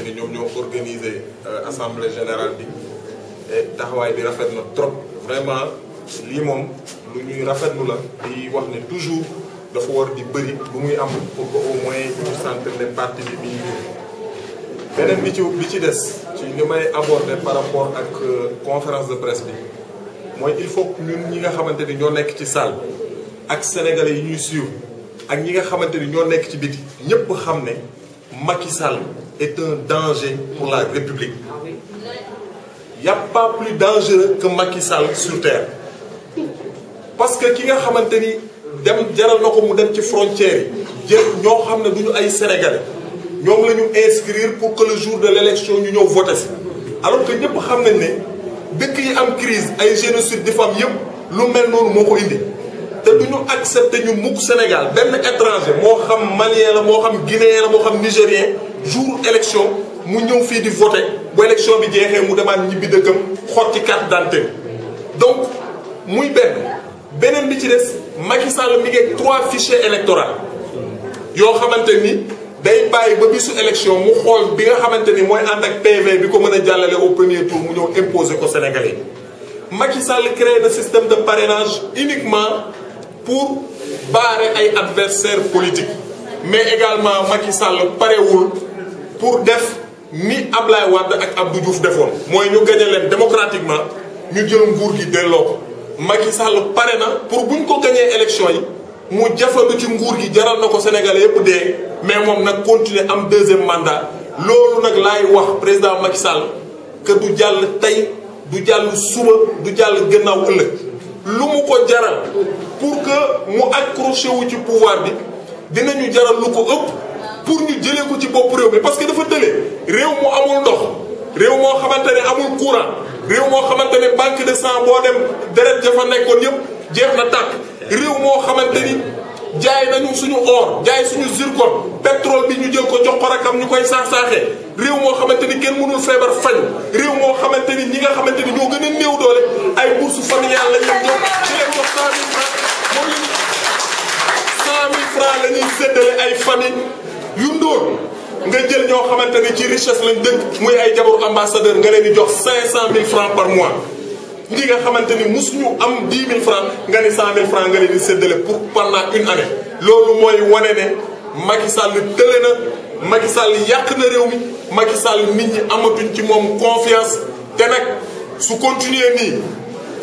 ni ñoom ñoo organisé assemblée générale bi et taxawaay bi rafet na trop vraiment lii moom lu ñuy rafetlu la di wax ne toujours dafa war di bëri bu muy am pour que au moins ñu sentir ne parti bi mi ngi beneen bi ci des ci li may aborder par rapport ak conférence de presse bi mooy il faut que ñun ñi nga xamante ni ñoo nekk ci salle ak sénégalais yi ñuy suivre ak ñi nga xamante ni ñoo nekk ci biti ñëpp xam ne Macky Sall est un danger pour la République. Il n'y a pas plus dangereux que Macky Sall sur terre parce que ki nga xamante ni dem jaral na ko mu dem ci frontières yi jël ñoo xam ne duñu ay sénégalais ñoom la ñu inscrire pour que le jour de l'élection ñu ñëw voter si alors que ñëpp xam nañ ne dëkk yi am crise ay génocide di fam yëpp lu mel noonu moo ko indi te du ñu accepter ñu mukk Sénégal benn étranger moo xam malien la moo xam guinéen la moo xam nigérien jour élection mu ñëw fii di voter bu élection bi jeexee mu demaat ñibbi dëkkam xotti carte d'identité donc muy beneen bi ci des Macky Sall mi ngi 3 fichiers électoraux yoo xamante ni day bàyyi ba bisu élection mu xool bi nga xamante ni mooy ànd ak PV bi ko mën a jàllale au premier tour mu ñëw imposer ko Sénégalais yi. Macky Sall crée le système de parrainage uniquement pour barrer ay adversaires politiques mais également Macky Sall parewul pour def ni Ablaye Wade ak Abdou Diouf defoon mooy ñu gagné leen démocratiquement ñu jël nguur gi delloo ko Macky Sall pare na pour buñ ko gagné élection yi mu jafandu ci nguur gi jaral na ko Sénégalais yëpp dee mais moom nag continuer am 2e mandat loolu nag laay wax président Macky Sall que du jàll tey du jàll suba du jàll gannaaw ëllëg lu mu ko jaral pour que mu accroché wu ci pouvoir bi dinañu jaral lu ko ëpp pour ñu jëlee ko ci bopp réew mi parce que dafa tële réew mu amul ndox réew moo xamante ne amul courant réew moo xamante ne banque de sang boo dem deret ja fa nekkoon yëpp jeex na tàkk réew moo xamante ni jaay nañu suñu or jaay suñu zircon pétrole bi ñu jël ko jox ko rakam ñu koy saax-saaxee réew moo xamante ni kenn mënul feebar faju réew moo xamante ni ñi nga xamante ni ñoo gën a néew doole ay bourse familiale lañ leen jox ci leen jox 100 000 francs moom la 100 000 francs la ñuy séddale ay famille yu ndóol nga jël ñoo xamante ni ci richesse lañ dëkk muy ay jabaru ambassadeur nga leen di jox 500 000 francs par mois ñi nga xamante ni musuñu am 10 000 francs nga ni 100 000 francs nga leen di séddale pour pendant une année. loolu mooy wane ne Macky Sall tële na Macky Sall yàq na réew mi Macky Sall nit ñi amatuñ ci moom confiance te nag su continuer nii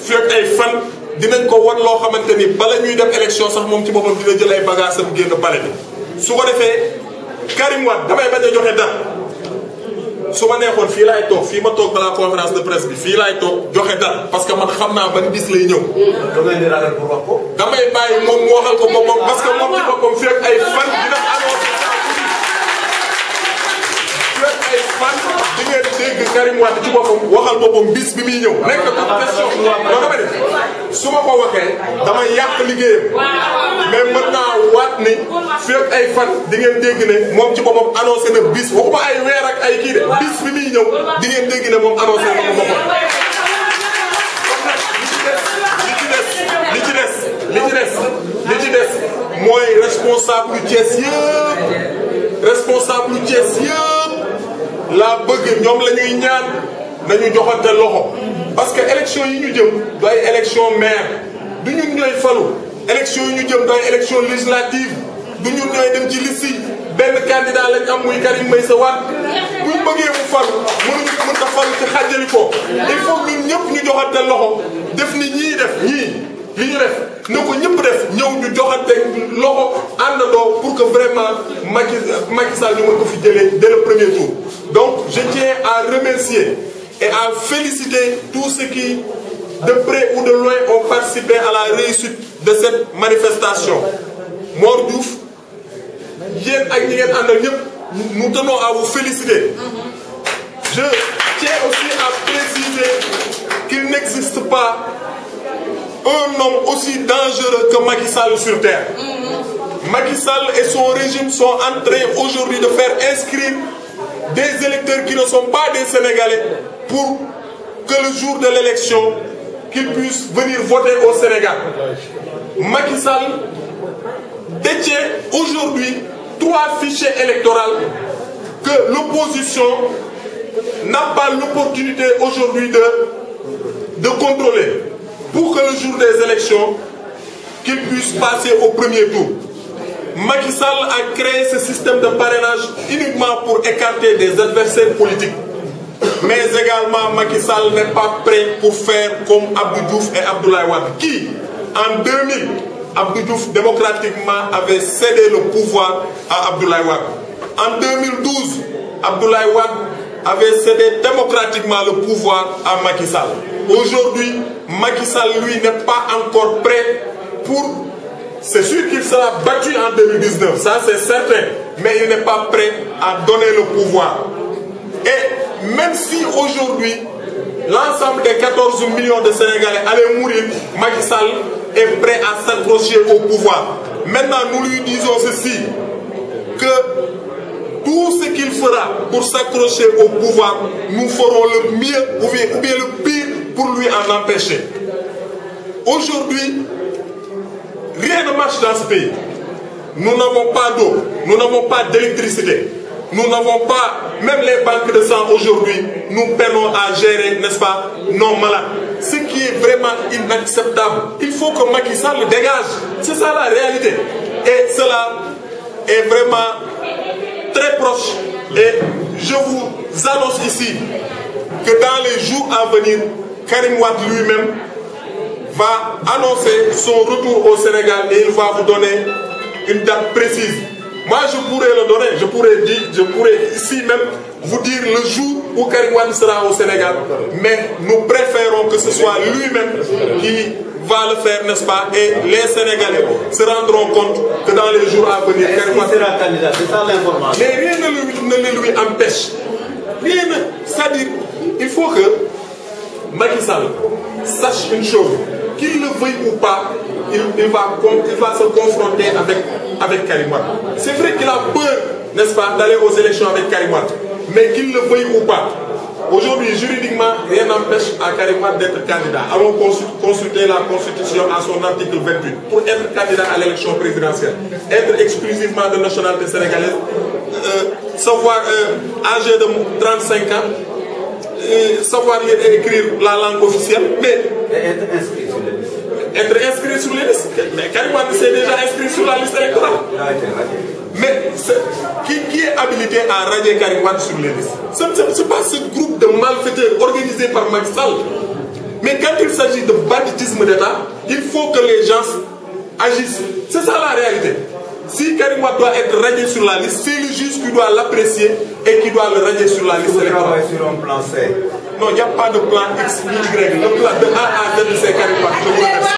fekk ay fan dinañ ko wan loo xamante ni bala ñuy dem élection sax moom ci boppam dina jël ay bagages am génn pale bi su ko defee Karim Wade damay bañ a joxe date. su ma neexoon fii laay toog fii ma toog balaa conférence de presse bi fii laay toog joxe date parce que man xam naa ban bis lay ñëw. damay bàyyi moom mu waxal ko boppam parce que moom ci boppam fekk ay fan dina annoncé fekk ay fan di ngeen dégg Karim Wade ci boppam waxal boppam bis bi muy ñëw. nekk na question ba dama ne su ma ko waxee damay yàq liggéeyam mais mën naa waat ni fekk ay fan di ngeen dégg ne moom ci boppam annoncé na bis waxuma ay weer ak ay kii de bis bi muy ñëw di ngeen dégg ne moom annoncé na ko boppam. kon nag li ci des mooy responsable yu Thiès yëpp laa bëgg ñoom la ñuy ñaan nañu joxante loxo parce que élection yi ñu jëm du ay élection maire du ñun ñooy falu élection yi ñu jëm du ay élection législative du ñun ñooy dem ci liste yi benn candidat lañ am muy Karim Meïssa Wade buñ bëggee mu falu mën a falu ci xàjjali ko il faut ñun ñëpp ñu joxante loxo def ni ñii def ñii li ñu def na ko ñëpp def ñëw ñu joxante loxo àndandoo pour que vraiment Macky Sall ñu mën ko fi jëlee dès le premier tour. Donc je tiens à remercier et à féliciter tous ceux qui de près ou de loin ont participé à la réussite de cette manifestation. Mor Diouf yéen ak ñi ngeen àndal ñëpp nous tenons à vous féliciter. Je tiens aussi à préciser qu'il n'existe pas un homme aussi dangereux que Macky Sall sur terre. Macky Sall et son régime sont en train aujourd'hui de faire inscrire des électeurs qui ne sont pas des Sénégalais pour que le jour de l'élection, qu'ils puissent venir voter au Sénégal. Macky Sall détient aujourd'hui 3 fichiers électoraux que l'opposition n'a pas l'opportunité aujourd'hui de contrôler pour que le jour des élections, qu'il puisse passer au premier tour. Macky Sall a créé ce système de parrainage uniquement pour écarter des adversaires politiques. Mais également, Macky Sall n'est pas prêt pour faire comme Abdou Diouf et Abdoulaye Wade, qui, en 2000, Abdou Diouf démocratiquement avait cédé le pouvoir à Abdoulaye Wade. En 2012, Abdoulaye Wade avait cédé démocratiquement le pouvoir à Macky Sall. Aujourd'hui, Macky Sall, lui, n'est pas encore prêt pour... C'est sûr qu'il sera battu en 2019, ça c'est certain, mais il n'est pas prêt à donner le pouvoir. Et même si aujourd'hui, l'ensemble des 14 millions de Sénégalais allaient mourir, Macky Sall est prêt à s'accrocher au pouvoir. Maintenant, nous lui disons ceci, que tout ce qu'il fera pour s'accrocher au pouvoir, nous ferons le mieux ou bien le pire pour lui en empêcher. Aujourd'hui, rien ne marche dans ce pays. Nous n'avons pas d'eau, nous n'avons pas d'électricité, nous n'avons pas, même les banques de sang aujourd'hui, nous peinons à gérer, n'est-ce pas, nos malades. Ce qui est vraiment inacceptable. Il faut que Macky Sall le dégage. C'est ça la réalité. Et cela est vraiment très proche. Et je vous annonce ici que dans les jours à venir, Karim Wade lui-même va annoncer son retour au Sénégal et il va vous donner une date précise. Moi, je pourrais le donner, je pourrais ici même vous dire le jour où Karim Wade sera au Sénégal. Mais nous préférons que ce soit lui-même qui va le faire, n'est-ce pas? Et les Sénégalais se rendront compte que dans les jours à venir, Karim Wade sera candidat, c'est ça l'information. Mais rien ne lui empêche. Rien ne... C'est-à-dire, il faut que Macky Sall sache une chose. Qu'il le veuille ou pas, il va se confronter avec Karim Wade. C'est vrai qu'il a peur, n'est-ce pas, d'aller aux élections avec Karim Wade. Mais qu'il le veuille ou pas, aujourd'hui, juridiquement, rien n'empêche à Karim Wade d'être candidat. Allons consulter la Constitution à son article 28. Pour être candidat à l'élection présidentielle, être exclusivement de nationalité sénégalaise, savoir âgé de 35 ans, savoir lire et écrire la langue officielle, mais être inscrit sur les listes. Être inscrit sur les listes. Mais Karim Wade s'est déjà inscrit sur la liste électorale. Mais qui est habilité à radier Karim Wade sur les listes? Ce n'est pas ce groupe de malfaiteurs organisé par Macky Sall. Mais quand il s'agit de banditisme d'État, il faut que les gens agissent. C'est ça la réalité. Si Karim Wade doit être radié sur la liste, c'est le juge qui doit l'apprécier et qui doit le radier sur la liste électorale. Sur un plan C. Non, il n'y a pas de plan X, Y. Le plan de A à Z, c'est Karim Wade.